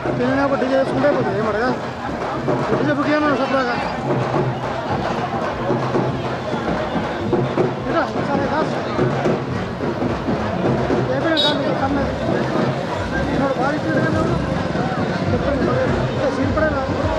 పిల్లలు ఒక డీజే చేసుకుంటే ఏమడగా డీజే బుక్ చేయమన్నా సపరాగా సరే కాదు భారీ సీపడే కూడా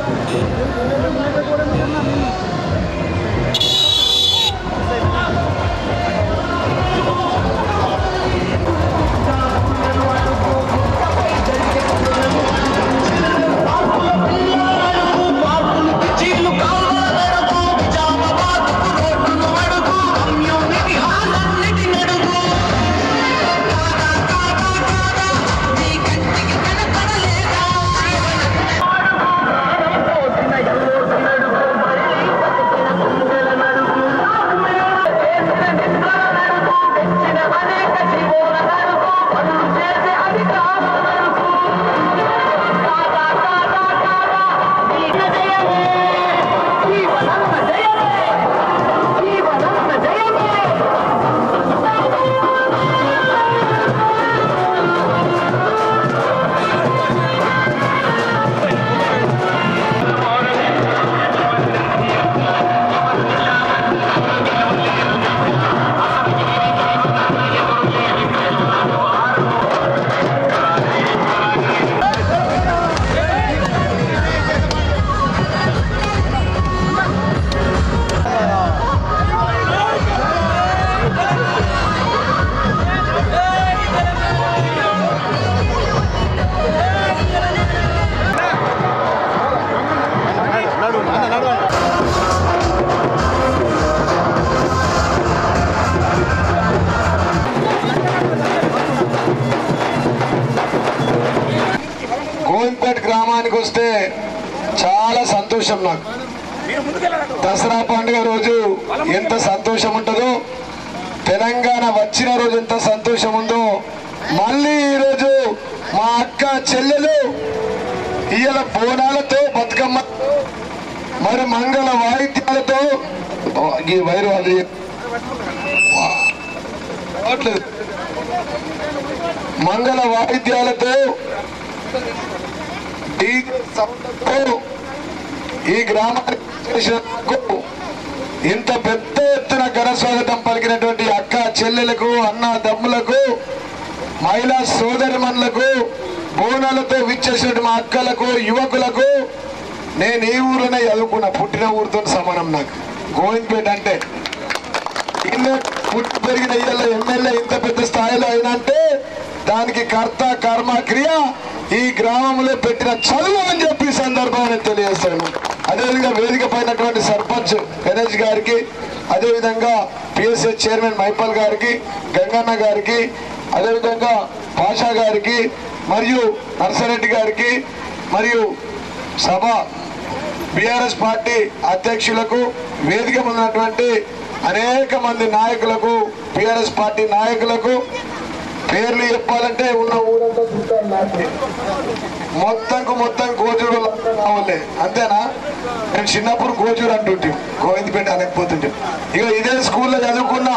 గోవింద్పేట గ్రామానికి వస్తే చాలా సంతోషం. నాకు దసరా పండుగ రోజు ఎంత సంతోషం ఉంటుందో, తెలంగాణ వచ్చిన రోజు ఎంత సంతోషం ఉందో, మళ్ళీ ఈరోజు మా అక్క చెల్లెలు ఇయ్యాల బోనాలతో బతుకమ్మ మరి మంగళ వాయిద్యాలతో ఈ వైరు అది మంగళ వాయిద్యాలతో ఈ గ్రామానికి ఇంత పెద్ద ఎత్తున ఘన స్వాగతం పలికినటువంటి అక్క చెల్లెలకు, అన్న దమ్ములకు, మహిళా సోదరిమణులకు, బోనాలతో విచ్చేసినటువంటి మా అక్కలకు, యువకులకు, నేను ఈ ఊరిలోనే చదువుకున్నా, పుట్టిన ఊరితో సమానం. నాకు గోవింద్పేట అంటే పుట్టి పెరిగిన ఇళ్ళ ఎమ్మెల్యే ఇంత పెద్ద స్థాయిలో అయినంటే దానికి కర్త కర్మ క్రియ ఈ గ్రామంలో పెట్టిన చదువు అని చెప్పి సందర్భాన్ని తెలియజేస్తాను. అదేవిధంగా వేదిక పైనటువంటి సర్పంచ్ గణేష్ గారికి, అదేవిధంగా పిఎస్ఏ చైర్మన్ మైపాల్ గారికి, గంగన్న గారికి, అదేవిధంగా పాషా గారికి, మరియు నర్సరెడ్డి గారికి, మరియు సభ బీఆర్ఎస్ పార్టీ అధ్యక్షులకు, వేదిక ఉన్నటువంటి అనేక మంది నాయకులకు, బీఆర్ఎస్ పార్టీ నాయకులకు పేర్లు చెప్పాలంటే ఉన్న ఊరంతా మొత్తం కోచూరు కావాలి అంతేనా? నేను చిన్నప్పుడు కోచూరు అంటుంటే గోవింద్పేట అనకపోతుంటే ఇక ఇదే స్కూల్లో చదువుకున్నా.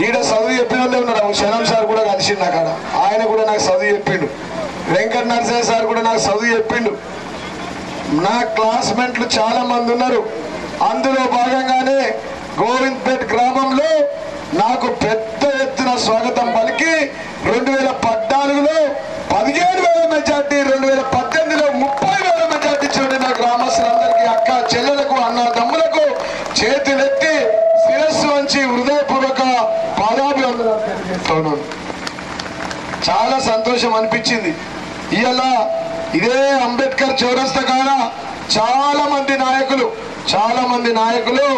ఈడ చదువు చెప్పిన వాళ్ళే ఉన్నారు. శనం సార్ కూడా కలిసిండు అక్కడ, ఆయన కూడా నాకు చదువు చెప్పిండు. వెంకట నరసింహ సార్ కూడా నాకు చదువు చెప్పిండు. నా క్లాస్మేట్లు చాలా మంది ఉన్నారు. అందులో భాగంగానే గోవింద్పేట గ్రామంలో నాకు పెద్ద ఎత్తున స్వాగతం పలికి 2014లో 17,000 మెజార్టీ, 2018లో 30,000 మెజార్టీ చూడండి. నా గ్రామస్తులందరికీ, అక్క చెల్లెలకు, అన్న తమ్ములకు చేతులెత్తి శిరస్సు వంచి హృదయపూర్వక పాదాభివందనాలు తెలియజేస్తున్నాను. చాలా సంతోషం అనిపించింది. ఇవాళ ఇదే అంబేద్కర్ చౌరస్తా కాడ చాలా మంది నాయకులు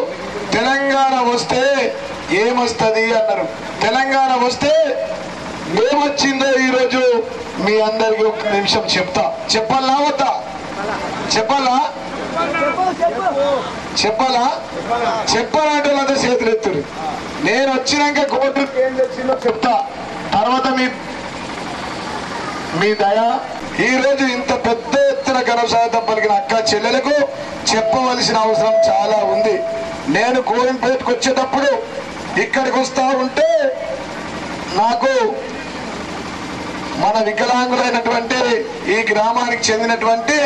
తెలంగాణ వస్తే ఏమొస్తుంది అన్నారు. తెలంగాణ వస్తే ఏమొచ్చిందో ఈరోజు మీ అందరికి ఒక్క నిమిషం చెప్తా. చెప్పాలా వద్దా? చెప్పాలంటే వాళ్ళంతా చేతులు ఎత్తురు. నేను వచ్చినాక కోర్టుకి ఏం తెచ్చిందో చెప్తా. తర్వాత మీ దయ. ఈ రోజు ఇంత పెద్ద ఎత్తున ఘనస్వాగతం పలికిన అక్క చెల్లెలకు చెప్పవలసిన అవసరం చాలా ఉంది. నేను గోవింద్పేటకు వచ్చేటప్పుడు ఇక్కడికి వస్తా ఉంటే నాకు మన వికలాంగులైనటువంటి ఈ గ్రామానికి చెందినటువంటి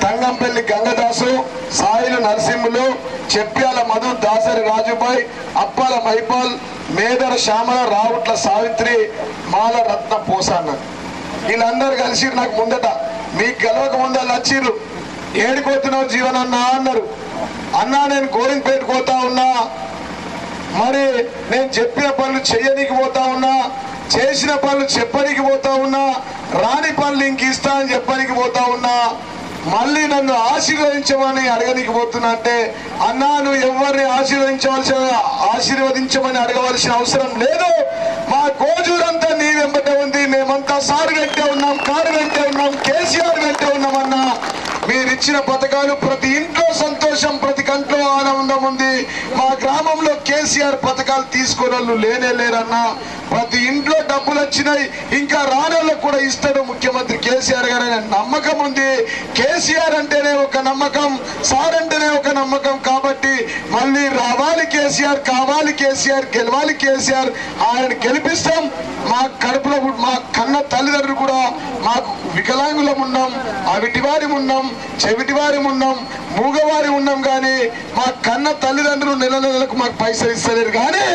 తంగంపల్లి గంగదాసు, సాయిలు నరసింహులు, చెప్ప్యాల మధు, దాసరి రాజుబాయ్, అప్పాల మైపాల్, మేదర శ్యామల, రావుట్ల సావిత్రి, మాల రత్న పోసాన్న వీళ్ళందరూ కలిసి నాకు ముందట మీకు గెలవక ముందళ్ళు వచ్చిర్రు. ఏడిపోతున్నావు జీవనన్నా అన్నారు. అన్నా నేను గోవిందపేట పోతా ఉన్నా, మరి నేను చెప్పిన పనులు చెయ్యనీకి పోతా ఉన్నా, చేసిన పనులు చెప్పనీకి పోతా ఉన్నా, రాని పనులు ఇంక ఇస్తా అని చెప్పనీకి పోతా ఉన్నా, మళ్ళీ నన్ను ఆశీర్వదించమని అడగనీకి పోతున్నా అంటే, అన్నా నువ్వు ఎవరిని ఆశీర్వదించమని అడగవలసిన అవసరం లేదు. మా కోజూరంతా నీ వెంబటే ఉంది. మేమంతా సార్ వెంటే ఉన్నాం, కారు వెంటే ఉన్నాం, కేసీఆర్ వెంటే ఉన్నామన్నా. మీరిచ్చిన పథకాలు ప్రతి ఇంట్లో సంతోషం, ప్రతి కంట్లో ఆనందం ఉంది. మా గ్రామంలో కేసీఆర్ పథకాలు తీసుకునే వాళ్ళు లేనే లేరన్నా. ప్రతి ఇంట్లో డబ్బులు వచ్చినాయి, ఇంకా రానోళ్ళకు కూడా ఇస్తాడు ముఖ్యమంత్రి కేసీఆర్ గారు అనే నమ్మకం ఉంది. కేసీఆర్ అంటేనే ఒక నమ్మకం, సార్ అంటేనే ఒక నమ్మకం. కాబట్టి మళ్ళీ రావాలి కేసీఆర్, కావాలి కేసీఆర్, గెలవాలి కేసీఆర్. ఆయన గెలిపిస్తాం. మా కడుపులో మా కన్న తల్లిదండ్రులు కూడా మాకు వికలాంగులం ఉన్నాం, అవిటివారి ఉన్నాం, చెవిటివారి ఉన్నాం, మూగవారి ఉన్నాం. కానీ మా కన్న తల్లిదండ్రులు నెల నెలకు మాకు పైసలు ఇస్తలేరు. కానీ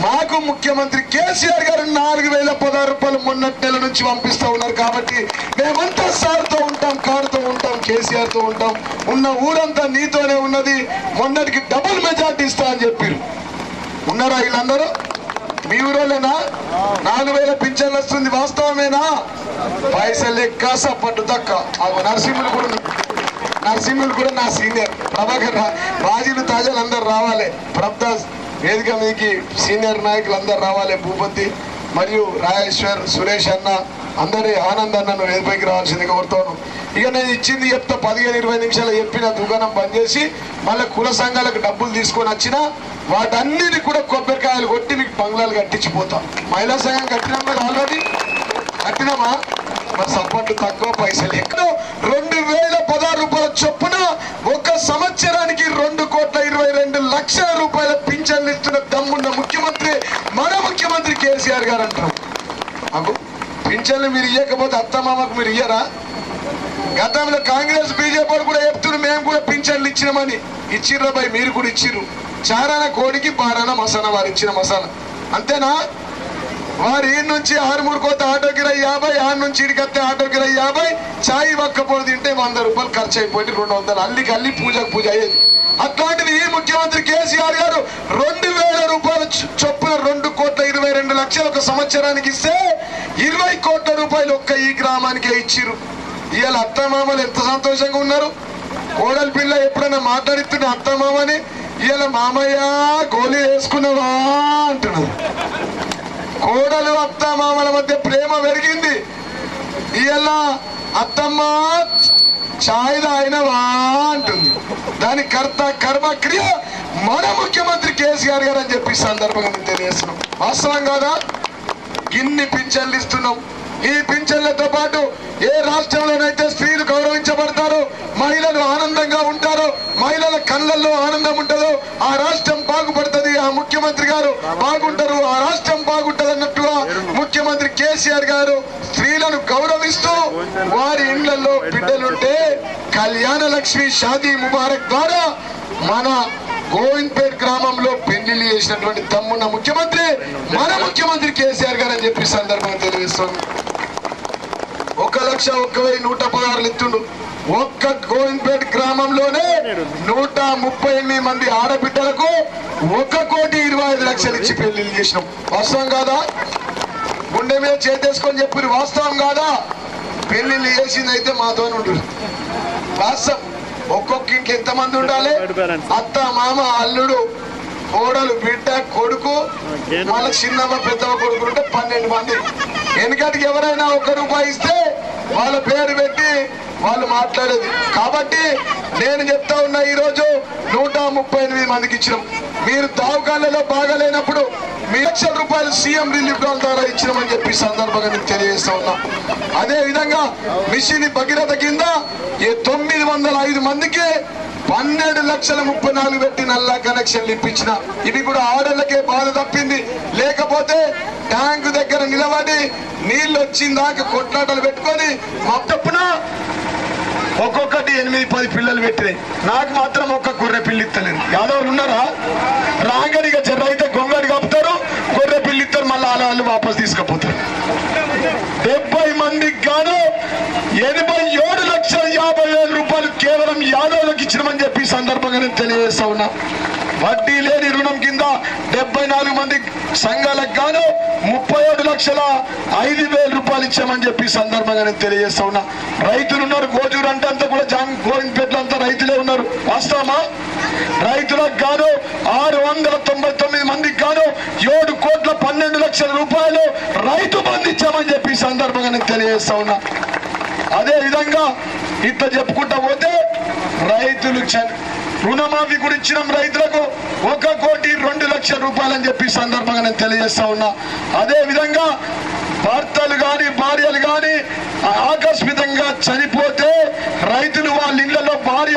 మాకు ముఖ్యమంత్రి కేసీఆర్ గారు 4016 రూపాయలు మొన్నటి నెల నుంచి పంపిస్తా ఉన్నారు. కాబట్టి మేమంతా సార్తో ఉంటాం, కారుతో ఉంటాం, కేసీఆర్ తో ఉంటాం. ఉన్న ఊరంతా నీతోనే ఉన్నది. మొన్నటికి డబుల్ మెజార్టీ ఇస్తా అని చెప్పారు. ఉన్నారా వీళ్ళందరూ? మీ ఊరోలేనా? 4000 పింఛన్లు వస్తుంది, వాస్తవమేనా? పైసలు లెక్క సప్పట్టు తక్క. నరసింహులు కూడా నా సీనియర్. ప్రభాకర్, రాజీలు, తాజాలు అందరు రావాలి. ప్రభదాస్ వేదిక మీదకి సీనియర్ నాయకులు అందరు రావాలి. భూపతి మరియు రాజేశ్వర్, సురేష్ అన్న, అందరి ఆనంద్ అన్నను వేదికపైకి రావాల్సింది కోరుతాను. ఇక నేను ఇచ్చింది చెప్తా, 15-20 నిమిషాలు చెప్పిన దుకాణం బంద్ చేసి మళ్ళీ కుల సంఘాలకు డబ్బులు తీసుకొని వచ్చిన వాటన్నిటి కూడా కొబ్బరికాయలు కొట్టి మీకు బంగ్లాలు కట్టించిపోతాం. మహిళా సంఘం కట్టినాం కదా, ఆల్రెడీ కట్టినామా? మరి సపోర్ట్ తక్కువ, పైసలు ఎక్కువ. 2016 రూపాయల చొప్పున ఒక సంవత్సరానికి 2,22,00,000 రూపాయల పింఛన్లు ఇస్తున్న దమ్మున్న ముఖ్యమంత్రి మన ముఖ్యమంత్రి కేసీఆర్ గారు అంటారు. పింఛన్లు మీరు ఇవ్వకపోతే అత్తమామకు మీరు ఇయ్యరా? గతంలో కాంగ్రెస్ బీజేపీ కూడా చెప్తున్నారు మేము కూడా పింఛన్లు ఇచ్చినామని. ఇచ్చిర్రా భయ్, మీరు కూడా ఇచ్చిర్రు. చారాన కోడికి పారాన మసాలా, వారు ఇచ్చిన మసాలా అంతేనా? వారు ఈ నుంచి ఆరుమూరు కోత ఆటో కిరాయి 50, ఆరు నుంచి ఇడికత్తే ఆటో కిరాయి 50, చాయ్ ఒక్కపోడు తింటే 100 రూపాయలు ఖర్చు అయిపోయి 200, అల్లి పూజకు పూజ అయ్యేది. అట్లాంటిది ఈ ముఖ్యమంత్రి కేసీఆర్ గారు 2000 రూపాయలు చొప్పున 2,22,00,000 ఒక సంవత్సరానికి ఇస్తే 20 కోట్ల రూపాయలు ఒక్క ఈ గ్రామానికే ఇచ్చిర్రు. ఇవాళ అత్తమామలు ఎంత సంతోషంగా ఉన్నారు. కోడలి పిల్ల ఎప్పుడైనా మాట్లాడుతున్న అత్తమామని ఇవాళ మామయ్య గోళీ వేసుకున్నావా అంటున్నారు. కోడలు అత్తమామల మధ్య ప్రేమ పెరిగింది. ఇవాళ అత్తమ్మ చాయ్ తాగినవా అంటుంది. దాని కర్మ క్రియ మన ముఖ్యమంత్రి కేసీఆర్ గారు అని చెప్పి సందర్భంగా తెలియజేస్తున్నాం. వాస్తవం కాదా? ఇన్ని పింఛన్లు ఇస్తున్నాం. ఈ పింఛన్లతో పాటు ఏ రాష్ట్రంలోనైతే స్త్రీలు గౌరవించబడతారో, మహిళలు ఆనందంగా ఉంటారో, మహిళల కళ్ళల్లో ఆనందం ఉంటుందో ఆ రాష్ట్రం బాగుపడుతుంది. ఆ ముఖ్యమంత్రి గారు బాగుంటారు, ఆ రాష్ట్రం బాగుంటది అన్నట్టుగా ముఖ్యమంత్రి కేసీఆర్ గారు స్త్రీలను గౌరవిస్తూ వారి ఇళ్లలో బిడ్డలుంటే కళ్యాణ లక్ష్మి షాదీ ముబారక్ ద్వారా మన గోవిందపేట గ్రామంలో పెళ్లిళ్ళు చేసినటువంటి తమ్మున్న ముఖ్యమంత్రి మన ముఖ్యమంత్రి కేసీఆర్ గారు అని చెప్పి సందర్భంగా తెలియజేస్తాను. 1,01,116 ఇస్తుండు. ఒక్క గోవిందపేట గ్రామంలోనే 138 మంది ఆడబిడ్డలకు 1,25,00,000 ఇచ్చి పెళ్లిళ్ళు చేసినాం. వాస్తవం కాదా? గుండె మీద చేతేసుకొని చెప్పారు. వాస్తవం కాదా? పెళ్లిళ్ళు చేసింది అయితే మాతో ఉంటుంది. వాస్తవం. ఒక్కొక్క ఇంట్లో ఎంతమంది ఉండాలి? అత్త, మామ, అల్లుడు, కోడలు, బిడ్డ, కొడుకు, మళ్ళీ చిన్నమ్మ, పెద్దమ్మ కొడుకులు ఉంటే 12 మంది. వెనకటికి ఎవరైనా 1 రూపాయి ఇస్తే వాళ్ళ పేరు పెట్టి వాళ్ళు మాట్లాడేది. కాబట్టి నేను చెప్తా ఉన్నా, ఈరోజు 138 మందికి ఇచ్చినాం. మీరు దావకాలలో బాగాలేనప్పుడు రూపాయలు సీఎం రిలీఫ్ ఫండ్ ద్వారా ఇచ్చినామని చెప్పి సందర్భంగా నేను తెలియజేస్తా ఉన్నా. అదే విధంగా మిషన్ భగీరథ కింద 905 మందికి 12,34,000 పెట్టి నల్లా కనెక్షన్లు ఇప్పించిన. ఇవి కూడా ఆడళ్ళకే బాధ తప్పింది. లేకపోతే ట్యాంకు దగ్గర నిలబడి నీళ్లు వచ్చిందాక కొట్లాటలు పెట్టుకొని మా తప్పున ఒక్కొక్కటి 8-10 పిల్లలు పెట్టినాయి. నాకు మాత్రం ఒక్క గొర్రె పిల్లి ఇస్తలేదు. యాదవులు ఉన్నారా? రాంగడిగా అయితే గొంగడి కప్పుతారు, గొర్రె పిల్లి ఇస్తారు, మళ్ళీ వాళ్ళు వాపస్ తీసుకుపోతారు. 70 మందికి గాను 87,50,000 రూపాయలు కేవలం యాదవులకు ఇచ్చినామని చెప్పి సందర్భంగా నేను తెలియజేస్తా ఉన్నా. వడ్డీ లేని రుణం కింద 74 మంది సంఘాలకు గాను 37,05,000 రూపాయలు ఇచ్చామని చెప్పి సందర్భంగా నేను తెలియజేస్తా ఉన్నా. రైతులు ఉన్నారు. గోజూరు అంటే అంతా కూడా గోవిందపేటలో అంతా రైతులే ఉన్నారు. వాస్తవమా? రైతులకు గాను 699 మందికి గాను 7,12,00,000 రూపాయలు రైతు బంధు ఇచ్చామని చెప్పి సందర్భంగా నేను తెలియజేస్తా ఉన్నా. అదే విధంగా ఇట్లా చెప్పుకుంటా పోతే రైతులు రుణమాఫీ కూడా ఇచ్చినాం. రైతులకు 1,02,00,000 రూపాయలు అని చెప్పి సందర్భంగా నేను తెలియజేస్తా ఉన్నా. అదే విధంగా భర్తలు గాని భార్యలు గాని ఆకస్మికంగా చనిపోతే రైతులు వాళ్ళ ఇళ్లలో భార్య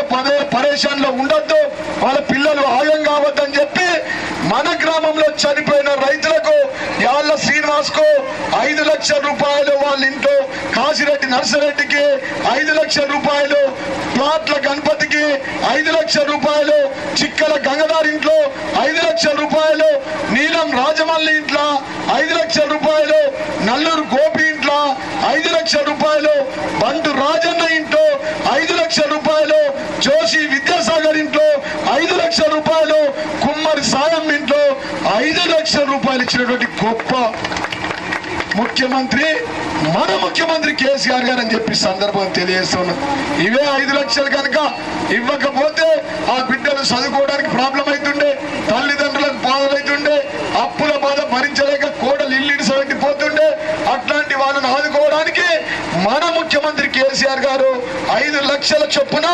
పరేషాన్లో ఉండొద్దు, వాళ్ళ పిల్లలు ఆయం కావద్దని చెప్పి మన గ్రామంలో చనిపోయిన రైతులకు యాళ్ళ శ్రీనివాస్ కు 5,00,000 రూపాయలు, వాళ్ళ ఇంట్లో కాశిరెడ్డి నర్సరెడ్డికి 5,00,000 రూపాయలు, ప్లాట్ల గణపతికి 5,00,000 రూపాయలు, చిక్కల గంగదారి ఇంట్లో 5,00,000 రూపాయలు, నీలం రాజమల్లి ఇంట్లో 5,00,000 రూపాయలు, నల్లూరు గోపి ఇంట్లో 5,00,000 రూపాయలు, బంటు రాజన్న ఇంట్లో 5,00,000 రూపాయలు, జోషి విద్యాసాగర్ ఇంట్లో 5,00,000 రూపాయలు, కుమ్మరి సాయం ఇంట్లో 5,00,000 రూపాయలు ఇచ్చినటువంటి గొప్ప ముఖ్యమంత్రి మన ముఖ్యమంత్రి కేసీఆర్ గారు అని చెప్పి సందర్భం తెలియజేస్తున్నాం. ఇవే 5,00,000 కనుక ఇవ్వకపోతే ఆ బిడ్డలు చదువుకోవడానికి ప్రాబ్లం అవుతుండే, తల్లిదండ్రులకు బాధలు అవుతుండే, అప్పుల బాధ భరించలేక కోడలు ఇల్లు పోతుండే. అట్లాంటి వాళ్ళని ఆదుకోవడానికి మన ముఖ్యమంత్రి కేసీఆర్ గారు 5,00,000 చొప్పున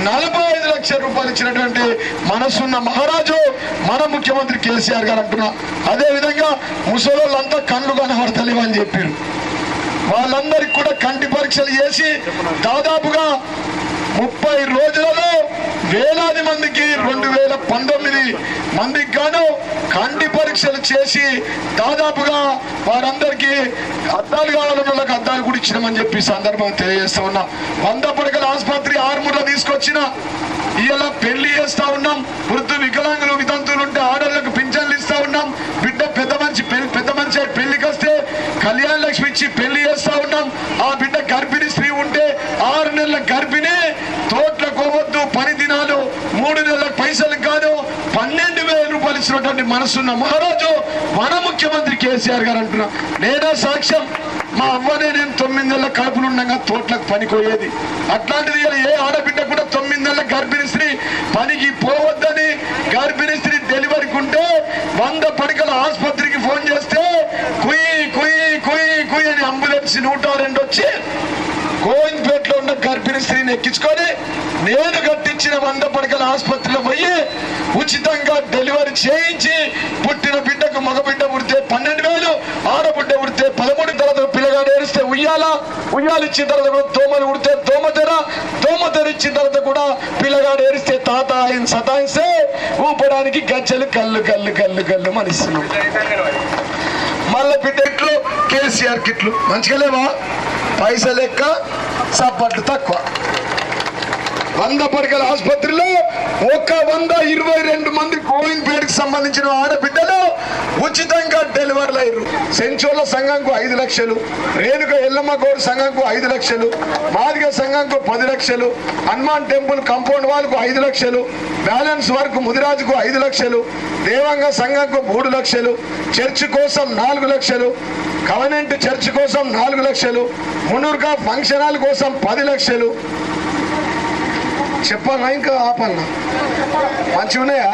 45,00,000 రూపాయలు ఇచ్చినటువంటి మనసున్న మహారాజు మన ముఖ్యమంత్రి కేసీఆర్ గారు అంటున్నా. అదే విధంగా ముసలోళ్ళంతా కళ్ళు కనబడతలేవు అని చెప్పారు. వాళ్ళందరికీ కూడా కంటి పరీక్షలు చేసి దాదాపుగా 30 రోజులలో వేలాది మందికి 2019 మందికి గాను కంటి పరీక్షలు చేసి దాదాపుగా వారందరికీ అద్దాలు కావాలన్న వాళ్ళకి అద్దాలు కూడా ఇచ్చినామని చెప్పి సందర్భంగా తెలియజేస్తా ఉన్నా. 100 పడకల ఆసుపత్రి ఆర్మూర్లో తీసుకొచ్చిన ఇలా పెళ్లి చేస్తా ఉన్నాం. వృద్ధు వికలాంగులు వితంతులు ఉంటే ఆడళ్లకు పింఛన్లు ఇస్తా ఉన్నాం. బిడ్డ పెద్ద మనిషి పెళ్లికి వస్తే కళ్యాణ లక్ష్మి ఇచ్చి పెళ్లి చేస్తా ఉన్నాం. ఆ బిడ్డ గర్భిణీ స్త్రీ ఉంటే 6 నెలల గర్భిణి తోట్ల కోవద్దు 10 దినాలు 3 నెలల పైసలకు కాదు 12,000 రూపాయలు ఇచ్చినటువంటి మనసున్న మహారాజు మన ముఖ్యమంత్రి కేసీఆర్ గారు అంటున్నా. నేనే సాక్ష్యం. మా అవ్వనే నేను 9 నెలల కడుపులు ఉండగా తోట్లకు పనికోయేది. అట్లాంటిది ఏ ఆడబిడ్డ కూడా 9 నెలల గర్భిణీ స్త్రీ పనికి పోవద్దని, గర్భిణీ స్త్రీ డెలివరీకి ఉంటే 100 పడకల ఆసుపత్రికి ఫోన్ చేస్తే కుయ్యి కుయ్యి కుయ్యి కుయ్యి అని అంబులెన్స్ 102 వచ్చి గోవిందపేటలో ఉన్న గర్భిణీ స్త్రీని ఎక్కించుకొని నేను కట్టించిన 100 పడకల ఆసుపత్రిలో పోయి ఉచితంగా డెలివరీ చేయించి పుట్టిన బిడ్డకు మగబిడ్డ పుడితే 12,000, ఆడబిడ్డ పుడితే 13 తర్వాత పిల్లగాడు ఏడిస్తే ఉయ్యాలు ఇచ్చిన తర్వాత దోమలు పుడితే దోమతెర ఇచ్చిన తర్వాత కూడా పిల్లగాడు ఏడిస్తే తాత ఆయన సతాయిస్తే ఊపడానికి గజ్జలు కళ్ళు కళ్ళు కళ్ళు కళ్ళు మనిస్తున్నాం. మళ్ళీ బిడ్డ ఇట్లు కేసీఆర్ కిట్లు మంచిగా లేవా? పైసలు లెక్క సప్పట్లు తక్కువ. 100 పడకల ఆసుపత్రిలో 122 మంది గోవిందపేటకు సంబంధించిన ఆడబిడ్డలు ఉచితంగా డెలివరీలు అయ్యారు. సెంచోర్ల సంఘంకు 5 లక్షలు, రేణుక ఎల్లమ్మ గౌడ్ సంఘంకు 5 లక్షలు, మాదిగ సంఘంకు 10 లక్షలు, హనుమాన్ టెంపుల్ కాంపౌండ్ వాళ్ళకు 5 లక్షలు, బ్యాలెన్స్ వర్క్ ముదిరాజుకు 5 లక్షలు, దేవంగ సంఘంకు 3 లక్షలు, చర్చి కోసం 4 లక్షలు, కవనెంట్ చర్చి కోసం 4 లక్షలు, మునూర్గా ఫంక్షన్ హాల్ కోసం 10 లక్షలు, చెప్పాలా ఇంకా ఆపాలనా? మంచిగా ఉన్నాయా?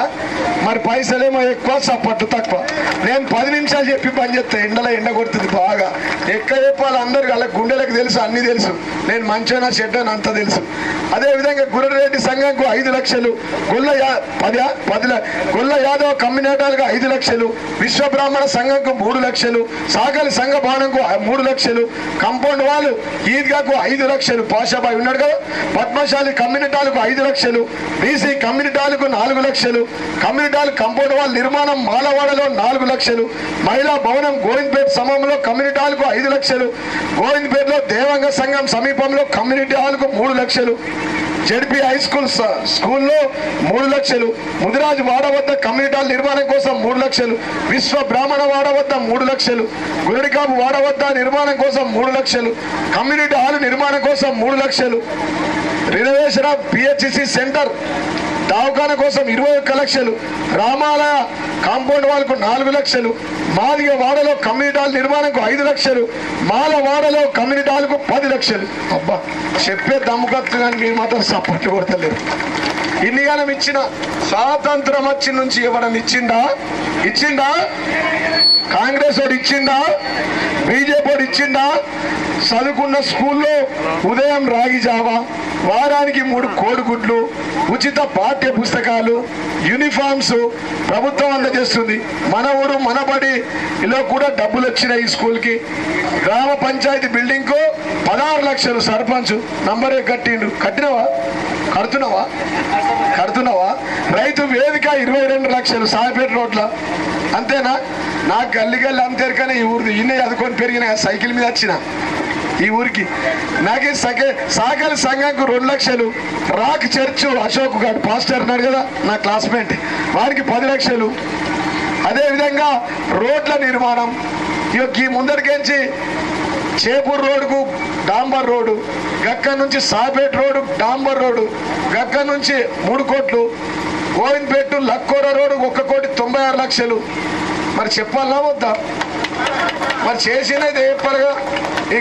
మరి పైసలేమో ఎక్కువ, సపోర్ట్ తక్కువ. నేను 10 నిమిషాలు చెప్పి పని చేస్తా. ఎండలో ఎండ కొడుతుంది బాగా. ఎక్కడ చెప్పాలి? అందరికి అలా గుండెలకు తెలుసు, అన్ని తెలుసు. నేను మంచోనా చెడ్డోనా అంత తెలుసు. అదేవిధంగా గుర్రెడ్డి సంఘంకు 5 లక్షలు, గొల్ల యాదవ్ కమ్యూనిటాలకు 5 లక్షలు, విశ్వ బ్రాహ్మణ సంఘంకు 3 లక్షలు, సాగలి సంఘ భవనంకు 3 లక్షలు, కంపౌండ్ వాళ్ళు ఈద్గాకు 5 లక్షలు, పాషాబాయి ఉన్నాడు కదా, పద్మశాలి కమ్యూనిటాలకు 5 లక్షలు, బీసీ కమ్యూనిటాలకు 4 లక్షలు, కమ్యూనిటాలు కంపౌండ్ వాళ్ళ నిర్మాణం మాలవాడలో 4 లక్షలు, మహిళా భవనం గోవింద్పేట సమయంలో కమ్యూనిటాలకు 5 లక్షలు, గోవింద్పేటలో దేవంగ సంఘం సమీపంలో కమ్యూనిటీ హాల్కు 3 లక్షలు, జడ్పీ హై స్కూల్లో 3 లక్షలు, ముదిరాజు వాడ వద్ద కమ్యూనిటాల నిర్మాణం కోసం 3 లక్షలు, విశ్వ బ్రాహ్మణ వాడ వద్ద 3 లక్షలు, గురడికాపు వాడ వద్ద నిర్మాణం కోసం 3 లక్షలు, కమ్యూనిటీ హాల్ నిర్మాణం కోసం 3 లక్షలు, రిజర్వేషన్ ఆఫ్ పిహెచ్సి సెంటర్ దవాఖాన కోసం 21 లక్షలు, రామాలయ కాంపౌండ్ వాళ్ళకు 4 లక్షలు, మాదిగ వాడలో కమ్యూనిటీ హాల్ నిర్మాణంకు 5 లక్షలు, మాల వాడలో కమ్యూనిటీ హాల్కు 10 లక్షలు. అబ్బా చెప్పే దమ్ముకత్తు కానీ మీరు మాత్రం సపోర్ట్ కొడతలేరు. ఇన్నిగానం ఇచ్చిన స్వాతంత్రం వచ్చి నుంచి ఇవ్వడం ఇచ్చిండా? కాంగ్రెస్ వాడు ఇచ్చిండా? బీజేపీ వాడు ఇచ్చిండా? చదువుకున్న స్కూల్లో ఉదయం రాగి జావా, వారానికి 3 కోడిగుడ్లు, ఉచిత పాఠ్య పుస్తకాలు, యూనిఫామ్స్ ప్రభుత్వం అందజేస్తుంది. మన ఊరు మనబడిలో కూడా డబ్బులు వచ్చినాయి ఈ స్కూల్కి. గ్రామ పంచాయతీ బిల్డింగ్ కు 16 లక్షలు సర్పంచ్ నంబరే కట్టిండు. కడుతున్నావా? రైతు వేదిక 22 లక్షలు సాయిపేట రోడ్ల. అంతేనా? నాకు గల్లి అంతేరికనే ఈ ఊరిది ఇన్నే చదువుకొని పెరిగిన సైకిల్ మీద వచ్చిన ఈ ఊరికి. నాకు సాగలి సంఘంకు 2 లక్షలు, rock church Ashok garu pastor అన్నాడు కదా నా క్లాస్మేట్, వారికి 10 లక్షలు. అదేవిధంగా రోడ్ల నిర్మాణం ఈ ముందరికించి చేపూర్ రోడ్డుకు డాంబర్ రోడ్డు, గక్క నుంచి సాపేట రోడ్డు డాంబర్ రోడ్డు, గక్క నుంచి 3 కోట్లు, గోవింద్పేట లక్కోర రోడ్డు 1,96 లక్షలు. మరి చెప్పాలా వద్దా? మరి చేసినది చెప్పాలిగా. ఈ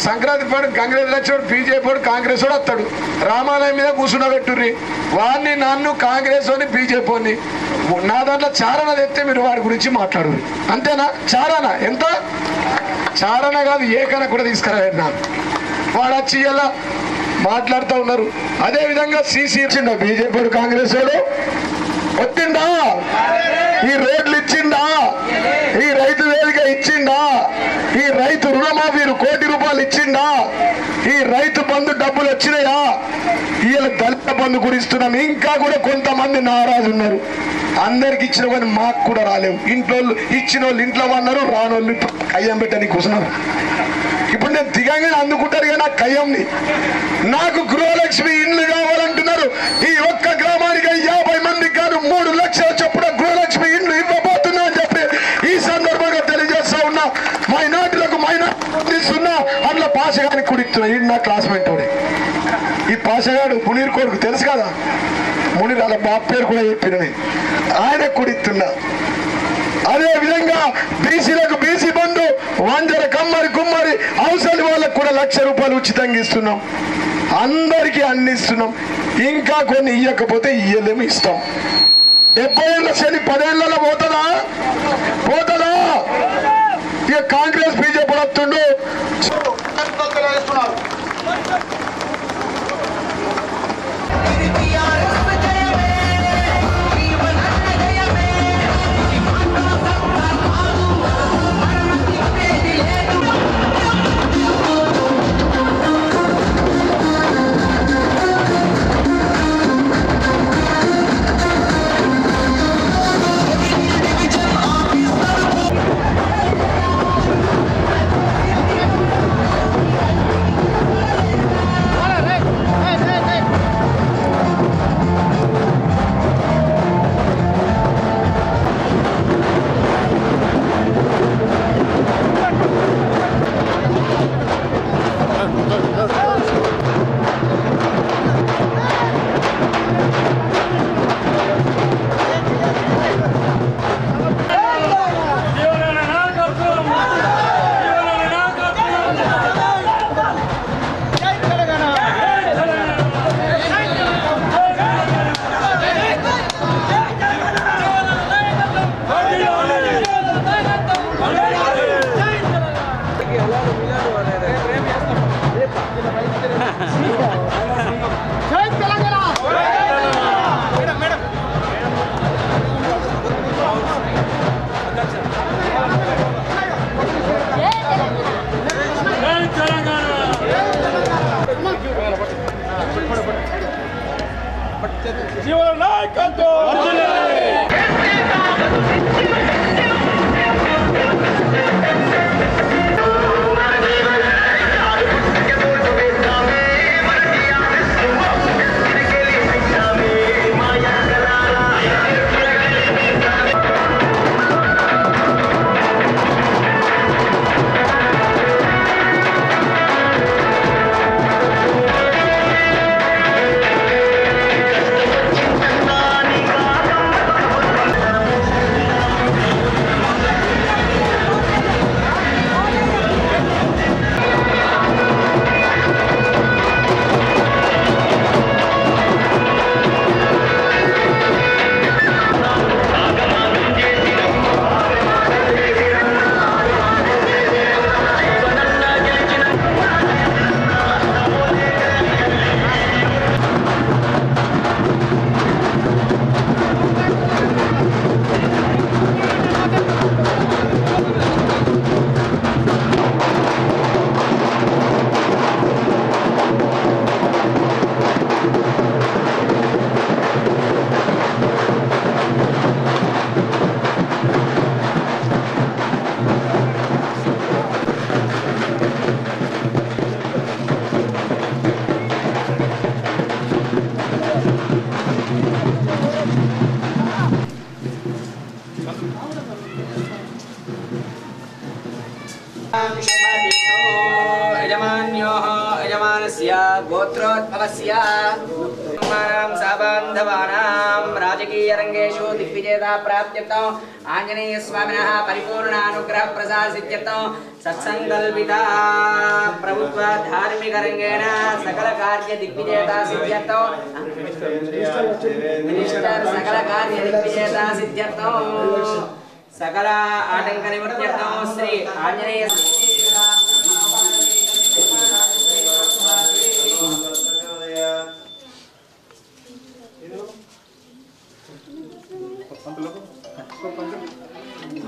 సంక్రాంతి పాడు గంగిరెద్దు వచ్చాడు, బీజేపీ వాడు కాంగ్రెస్ వాడు వస్తాడు, రామాలయం మీద కూర్చున్నబెట్టుర్రి. వాడిని నన్ను కాంగ్రెస్ వాడిని బీజేపీ వాడిని నా దాంట్లో చారణ తెస్తే మీరు వాడి గురించి మాట్లాడు. అంతేనా? చారణ ఎంత? చారణ కాదు, ఏకన కూడా తీసుకురాడు. వాడు వచ్చి ఇలా మాట్లాడుతూ ఉన్నారు. అదేవిధంగా సీసీ ఇచ్చిండా బీజేపీ వాడు కాంగ్రెస్ వాడు? వచ్చిండా? ఈ రోడ్లు ఇచ్చిండా? ఈ రైతు వేదిక ఇచ్చిండా? ఈ రైతు రుణమాఫీ 1 కోటి రూపాయలు ఇచ్చిండా? ఈ రైతు బంధు డబ్బులు వచ్చినాయా? వీళ్ళ దళిత బంధు కూడా ఇస్తున్నాం. ఇంకా కూడా కొంతమంది నారాజు ఉన్నారు. అందరికి ఇచ్చిన కానీ మాకు కూడా రాలేవు. ఇచ్చిన వాళ్ళు ఇంట్లో ఉన్నారు, రానోళ్ళు కయ్యం పెట్టని కూర్చున్నారు. ఇప్పుడు నేను దిగంగానే అందుకుంటారు కానీ నాకు కయ్యంని. నాకు గృహలక్ష్మి ఇండ్లు కావాలంటున్నారు. ఈ ఒక్క గ్రామానికి 50 మందికి కాదు 3 లక్షల చొప్పున గృహలక్ష్మి ఇండ్లు ఇవ్వబోతున్నా అని చెప్పి ఈ సందర్భంగా తెలియజేస్తా ఉన్నా. మైనార్టీలకు మైనార్టీస్తున్నా అందులో పాషగానికి కుడిస్తున్నా. ఈ నా క్లాస్మేట్ వాడే. ఈ పాషగాడు మునీర్ కొడుకు తెలుసు కదా, మునీర్ అలా బాబు పేరు కూడా చెప్పినవి, ఆయన కుడిస్తున్నా. అదే విధంగా బీసీలకు బీసీ బంధు, వంజర కమ్మరి కుమ్మరి అవసరం వాళ్ళకు కూడా 1,00,000 రూపాయలు ఉచితంగా ఇస్తున్నాం. అందరికీ అన్ని ఇస్తున్నాం. ఇంకా కొన్ని ఇయ్యకపోతే ఇయ్యలేము, ఇస్తాం. 70 ఏళ్ళ శని 10 ఏళ్ళలో పోతుందా? ఇక కాంగ్రెస్ బీజేపీ వస్తుండు. జై తెలంగాణ. మేడం మేడం జీవన నాయకత్వం. गोत्रोद्भवस्य साबान्धवानां राजकीयरङ्गेषु दिग्विजयता प्राप्त्यर्थं आञ्जनेयस्वामिनः परिपूर्णानुग्रहप्रसादसिद्ध्यर्थं सत्सङ्कल्पिता प्रभुत्व धार्मिकरङ्गेण सकलकार्यदिग्विजयता सिद्ध्यर्थं मिनिस्टर् सकलकार्यदिग्विजयता सिद्ध्यर्थं सकल आटङ्कनिवृत्त्यर्थं श्री आञ्जनेय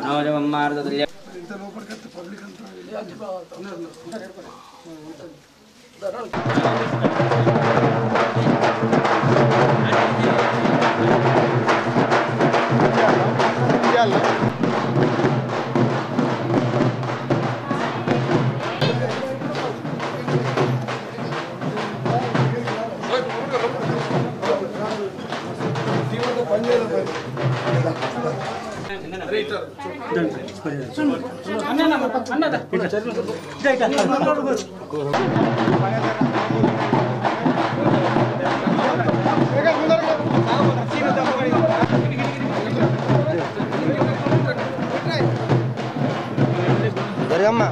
मनोजममार्दतुल्य అమ్మా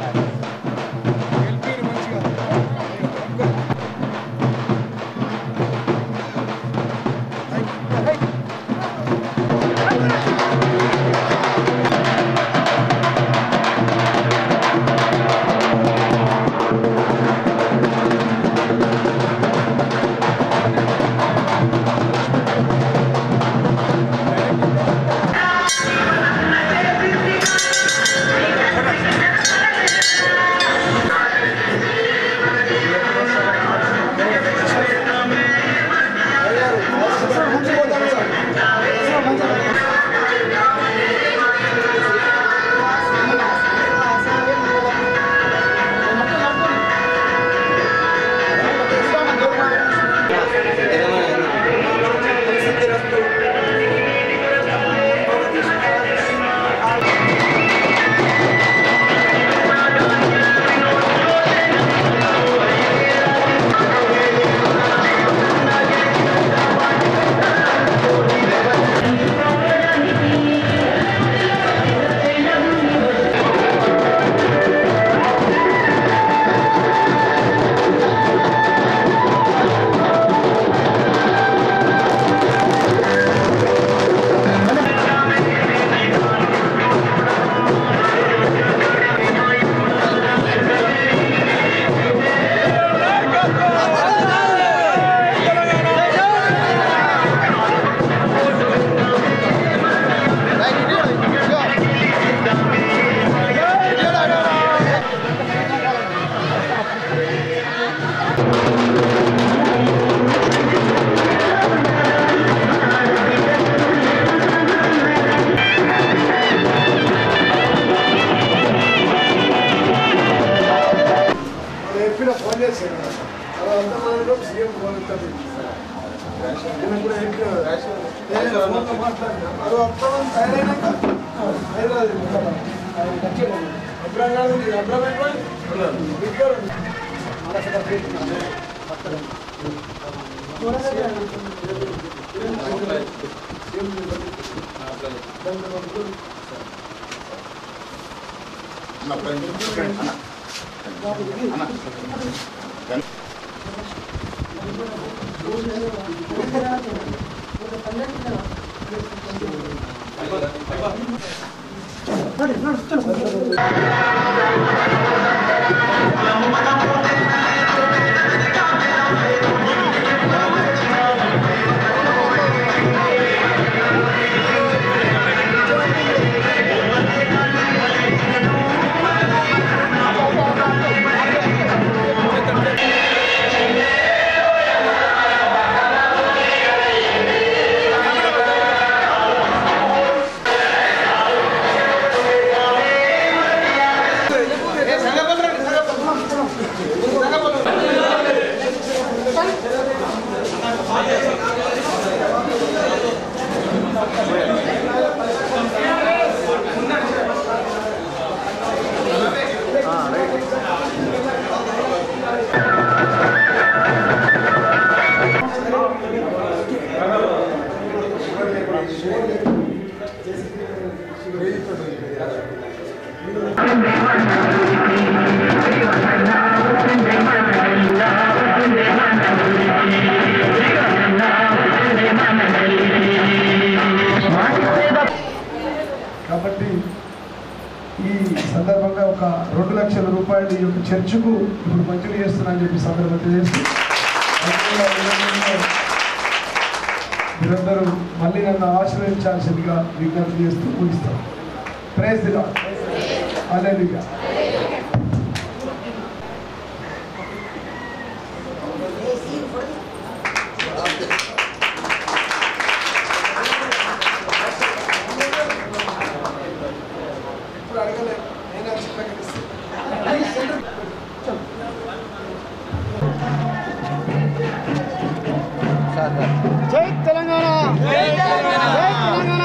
కాబట్టి ఈ సందర్భంగా ఒక 2 లక్షల రూపాయలు ఈ యొక్క చర్చకు ఇప్పుడు మంజూరు చేస్తున్నానని చెప్పి సందర్భం తెలియజేస్తూ మీరందరూ మళ్ళీ నన్ను ఆశీర్వదించాల్సిందిగా విజ్ఞప్తి చేస్తూ ముగిస్తాం. Praise the Lord. హల్లెలూయా. జై తెలంగాణ. జై తెలంగాణ.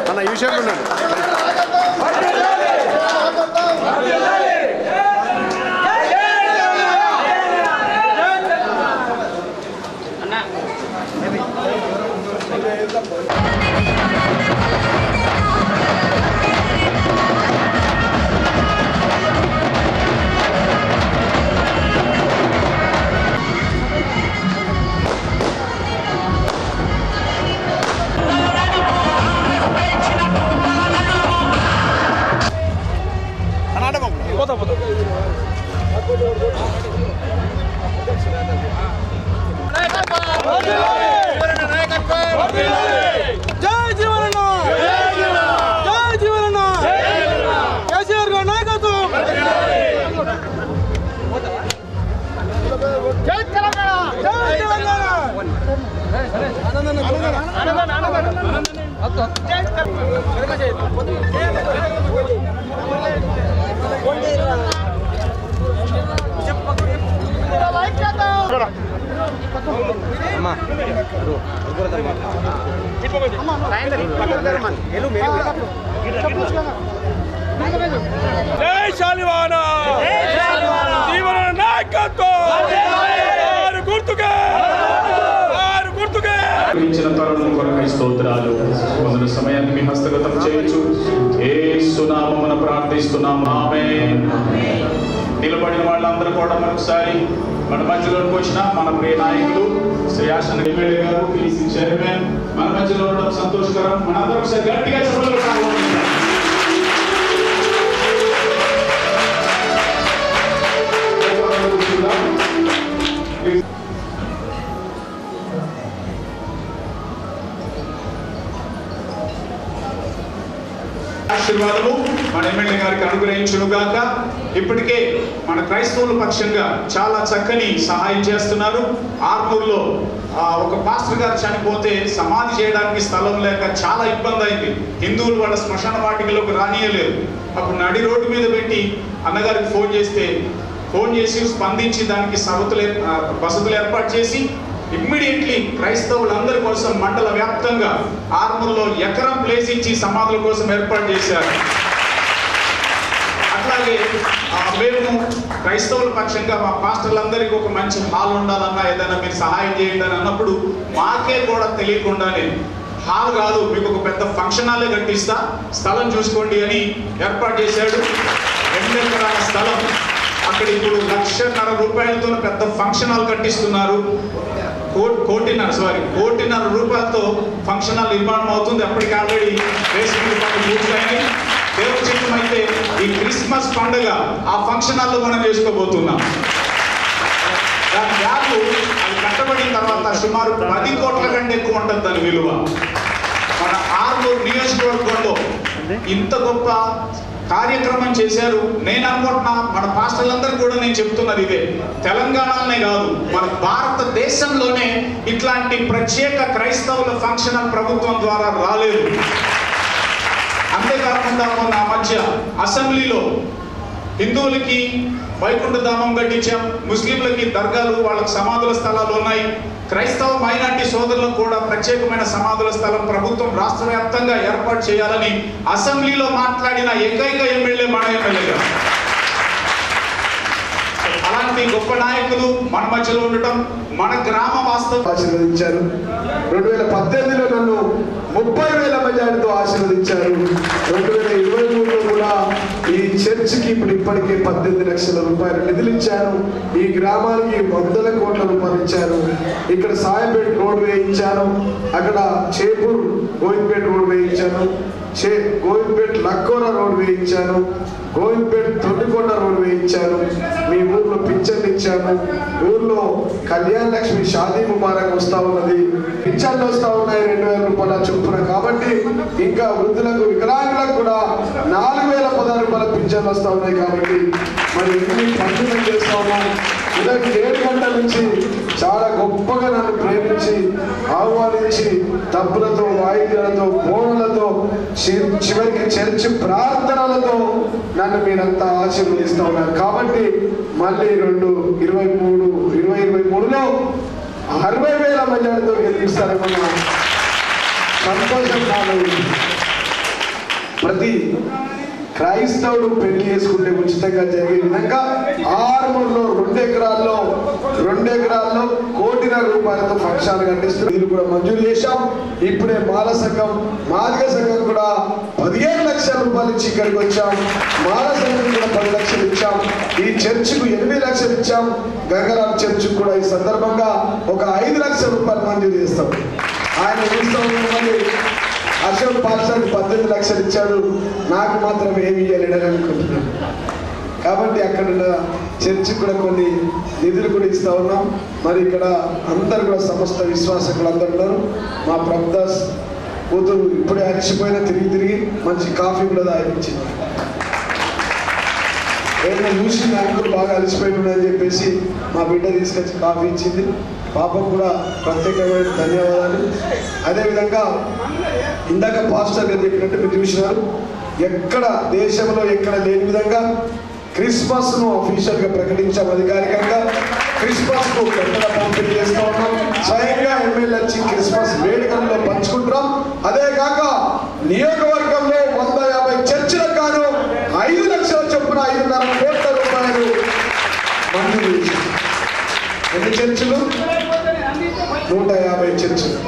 అన్న ఈ విషయంలో ఉన్నాడు. జై శాలివాన జీవన నాయకత్వం గుర్తుకే ఇచ్చిన తరుణం కొరకై స్తోత్రాలు. మొదటి సమయాన్ని మీ హస్తగతం చేయొచ్చు. యేసు నామమున ప్రార్థిస్తున్నాము. ఆమేన్. నిలబడిన వాళ్ళందరూ కూడా మరొకసారి మన మధ్యలోకి వచ్చిన మన ప్రియ నాయకులు శ్రీ ఆశన్ ఎమ్మెల్యే గారు, పిలిసి చైర్మన్ మన మధ్యలో ఉండడం సంతోషకరం. మనందరం ఒకసారి గట్టిగా చెప్పాలి. ఆశీర్వాదము మన ఎమ్మెల్యే గారికి అనుగ్రహించును గాక. ఇప్పటికే మన క్రైస్తవుల పక్షంగా చాలా చక్కని సహాయం చేస్తున్నారు. ఆర్మూర్లో ఒక పాస్టర్ గారు చనిపోతే సమాధి చేయడానికి స్థలం లేక చాలా ఇబ్బంది అయింది. హిందువులు వాళ్ళ శ్మశాన వాటికలోకి రానియలేదు. అప్పుడు నడి రోడ్డు మీద పెట్టి అన్నగారికి ఫోన్ చేసి స్పందించి దానికి వసతులు ఏర్పాటు చేసి ఇమ్మీడియట్లీ క్రైస్తవులందరి కోసం మండల వ్యాప్తంగా ఆర్మూర్లో ఎకరం ప్లేస్ ఇచ్చి సమాధుల కోసం ఏర్పాటు చేశారు. అట్లాగే మేము క్రైస్తవుల పక్షంగా మా పాస్టర్లందరికీ ఒక మంచి హాల్ ఉండాలన్నా, ఏదైనా మీరు సహాయం చేయండి అని అన్నప్పుడు మాకే కూడా తెలియకుండానే హాల్ కాదు, మీకు ఒక పెద్ద ఫంక్షన్ హాలే కట్టిస్తా, స్థలం చూసుకోండి అని ఏర్పాటు చేశాడు. 2 ఎకరాల స్థలం. అక్కడ ఇప్పుడు ₹1,50,000 పెద్ద ఫంక్షన్ హాల్ కట్టిస్తున్నారు. కోటిన్నర రూపాయలతో ఫంక్షన్ హాల్ నిర్మాణం అవుతుంది. అప్పటికి ఆల్రెడీ బేసిక్ పనులు పూర్తయినాయి. దేవుడి చిత్తం అయితే ఈ క్రిస్మస్ పండుగ ఆ ఫంక్షన్ హాల్లో మనం చేసుకోబోతున్నాం. దాని వ్యాలు అది కట్టబడిన తర్వాత సుమారు 10 కోట్ల కంటే ఎక్కువ ఉంటుంది దాని విలువ. మన ఆర్మూర్ నియోజకవర్గంలో ఇంత గొప్ప కార్యక్రమం చేశారు. నేను అనుకుంటున్నా మన పాస్టర్లందరూ కూడా నేను చెప్తున్నది ఇదే, తెలంగాణలోనే కాదు మన భారతదేశంలోనే ఇట్లాంటి ప్రత్యేక క్రైస్తవుల ఫంక్షన్ ప్రభుత్వం ద్వారా రాలేదు. అంతేకాకుండా మన మధ్య అసెంబ్లీలో హిందువులకి వైకుంఠ ధామం కట్టించాం, ముస్లింలకి దర్గాలు వాళ్ళకి సమాధుల స్థలాలు ఉన్నాయి. క్రైస్తవ మైనార్టీ సోదరులకు కూడా ప్రత్యేకమైన సమాధుల స్థలం ప్రభుత్వం రాష్ట్ర వ్యాప్తంగా ఏర్పాటు చేయాలని అసెంబ్లీలో మాట్లాడిన ఏకైక ఎమ్మెల్యే మన ఎమ్మెల్యే గారు. అలాంటి గొప్ప నాయకులు మన మధ్యలో ఉండటం మన గ్రామ వాస్తవం. ఆశీర్వదించారు. 2018లో నన్ను 30,000 మెజార్టీతో ఆశీర్వదించారు. 2023లో కూడా ఈ చర్చికి ఇప్పటికే 18 లక్షల రూపాయలు నిధులు ఇచ్చారు. ఈ గ్రామానికి 100 కోట్ల రూపాయలు ఇచ్చారు. ఇక్కడ సాయంపేట రోడ్ వేయించాను, అక్కడ చేపూర్ గోవిందపేట రోడ్ వేయించాను, గోవిందపేట లక్కోర రోడ్ వేయించాను, గోవిందపేట తొండికొండ రోడ్ వేయించాను. మీ ఊర్లో పింఛన్లు ఇచ్చాను. ఊర్లో కళ్యాణ లక్ష్మి షాదీ ముబారక్ వస్తా ఉన్నది, పింఛన్లు వస్తా ఉన్నాయి 2,000 రూపాయల చొప్పున. కాబట్టి ఇంకా వృద్ధులకు వికలాంగులకు కూడా 4,016 రూపాయల పింఛన్లు వస్తా ఉన్నాయి. కాబట్టి మరి ఇన్ని పండుగ చేస్తా ఉన్నాం. ఉదయం 7 గంటల నుంచి చాలా గొప్పగా నన్ను ప్రేమించి ఆహ్వానించి తప్పులతో, వాయిద్యాలతో, బోనలతో, చివరికి చర్చి ప్రార్థనలతో నన్ను మీరంతా ఆశీర్వదిస్తూ ఉన్నారు. కాబట్టి మళ్ళీ 2023లో 60,000 మెజార్టీతో గెలిపిస్తారన్న సంతోషం నాలో. ప్రతి క్రైస్తవుడు పెళ్లి చేసుకుంటే ఉచితంగా జరిగే విధంగా ఆర్మూర్లో 2 ఎకరాల్లో 1,50,00,000 రూపాయలతో ఫంక్షన్ కట్టిస్తూ ఇది కూడా మంజూరు చేశాం. ఇప్పుడే మాల సంఘం, మాదిగ సంఘం కూడా 15 లక్షల రూపాయలు ఇచ్చి ఇక్కడికి వచ్చాం. మాల సంఘం కూడా 10 లక్షలు ఇచ్చాం. ఈ చర్చికు 8 లక్షలు ఇచ్చాం. గంగరాం చర్చికి కూడా ఈ సందర్భంగా ఒక 5 లక్షల రూపాయలు మంజూరు చేస్తాం. ఆయన చూస్తామని అశోక్ పాఠశాలకు 18 లక్షలు ఇచ్చాడు, నాకు మాత్రం ఏమి ఇవ్వలేడని అనుకుంటున్నాను. కాబట్టి అక్కడ చర్చికి కూడా కొన్ని నిధులు కూడా ఇస్తా ఉన్నాం. మరి ఇక్కడ అందరు కూడా సమస్త విశ్వాసకులు అందరు ఉన్నారు. మా ప్రభుదాస్ కూతురు ఇప్పుడే అలసిపోయినా తిరిగి మంచి కాఫీ కూడా తాగించింది. ఏదైనా చూసి నాకు బాగా అలసిపోయినాడని చెప్పేసి మా బిడ్డ తీసుకొచ్చి కాఫీ ఇచ్చింది. పాపకు కూడా ప్రత్యేకమైన ధన్యవాదాలు. అదేవిధంగా ఇందాక పాస్టర్ గారు చెప్పినట్టు మీరు చూసినారు, ఎక్కడ దేశంలో ఎక్కడ లేని విధంగా క్రిస్మస్ను అఫీషియల్గా ప్రకటించాం అధికారికంగా. క్రిస్మస్ కు పెద్దల పంపిణీ చేస్తూ ఉన్నాం. స్వయంగా ఎమ్మెల్యే వచ్చి క్రిస్మస్ వేడుకల్లో పంచుకుంటాం. అదే కాక నియోజకవర్గంలో 150 చర్చిలకు గాను 5 లక్షల చొప్పున 5.5 కోట్ల రూపాయలు మంజూరు చేశారు. ఎన్ని చర్చిలు? 150 చర్చిలు.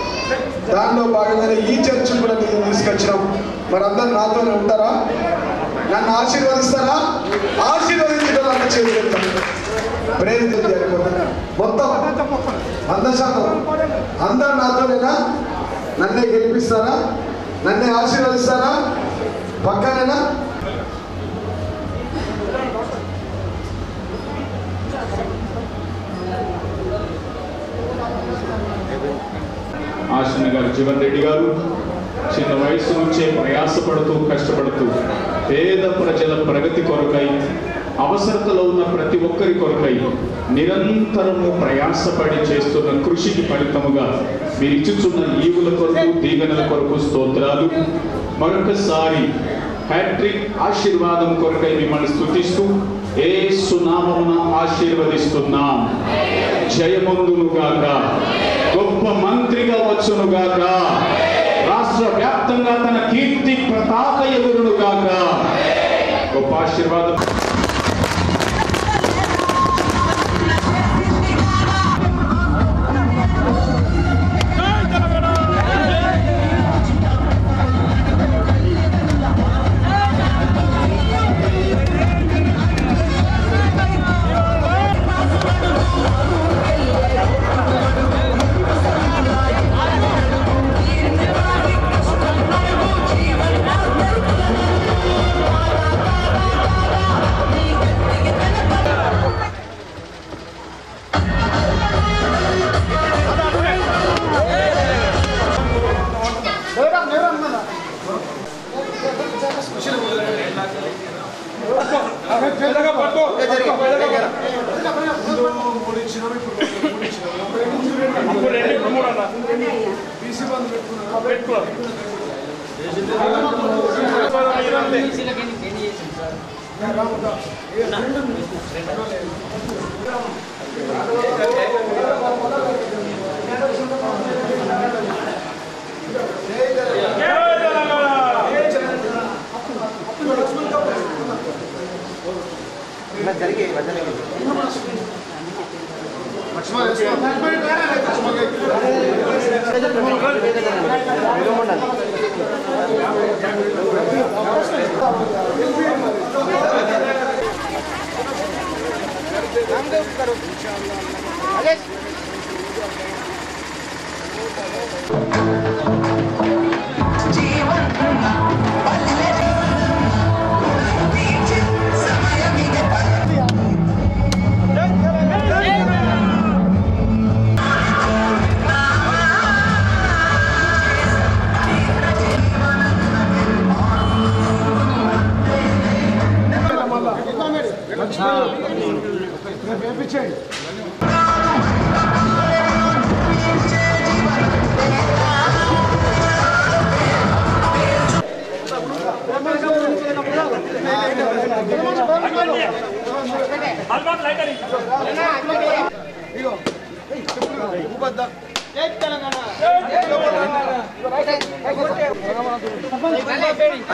దానిలో భాగంగానే ఈ చర్చి కూడా నేను తీసుకొచ్చినాం. మరి అందరు నాతోనే ఉంటారా? నన్ను ఆశీర్వదిస్తారా? ఆశీర్వదించడం అంటే చేస్తాం. ప్రేరితం చేయకపోతే మొత్తం 100% అందరు నాతోనేనా? నన్నే గెలిపిస్తారా? నన్నే ఆశీర్వదిస్తారా? పక్కనేనా? ఆశన్న గారు, జీవన్ రెడ్డి గారు చిన్న వయసు నుంచే ప్రయాసపడుతూ కష్టపడుతూ పేద ప్రజల ప్రగతి కొరకై, అవసరతలో ఉన్న ప్రతి ఒక్కరి కొరకై నిరంతరము ప్రయాసపడి చేస్తున్న కృషికి ఫలితముగా మీరు ఇచ్చుచున్న ఈవుల కొరకు, దీవెనల కొరకు స్తోత్రాలు. మరొకసారి హ్యాట్రిక్ ఆశీర్వాదం కొరకై మిమ్మల్ని స్తుతిస్తూ యేసు నామమున ఆశీర్వదిస్తున్నాం. జయమందునుగాక, గొప్ప మంత్రిగా వచ్చునుగాక, రాష్ట్ర వ్యాప్తంగా తన కీర్తి ప్రతాప ఎగురునుగాక. గొప్ప ఆశీర్వాదం.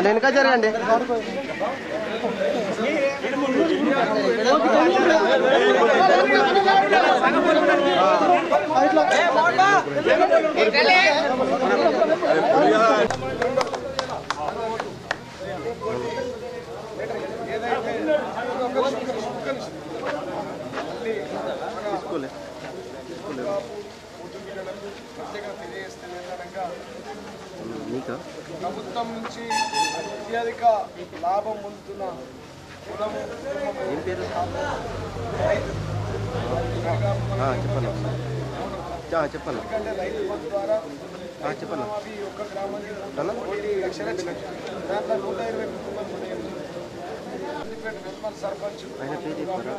వెనక జరగండి. ప్రభుత్వం నుంచి అత్యధిక లాభం పొందుతున్న కులం చెప్పండి. ఎందుకంటే రైతు బంధు ద్వారా చెప్పండి. ఒక్క గ్రామానికి 1 లక్షల దాంట్లో 120 కుటుంబాలు సర్పంచ్ ఆయన పేరు చెప్పారా?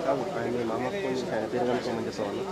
కాదు, ఆయన మామ ఫోన్ ఆయన పేరు కనుక్కోమని చెప్పాను.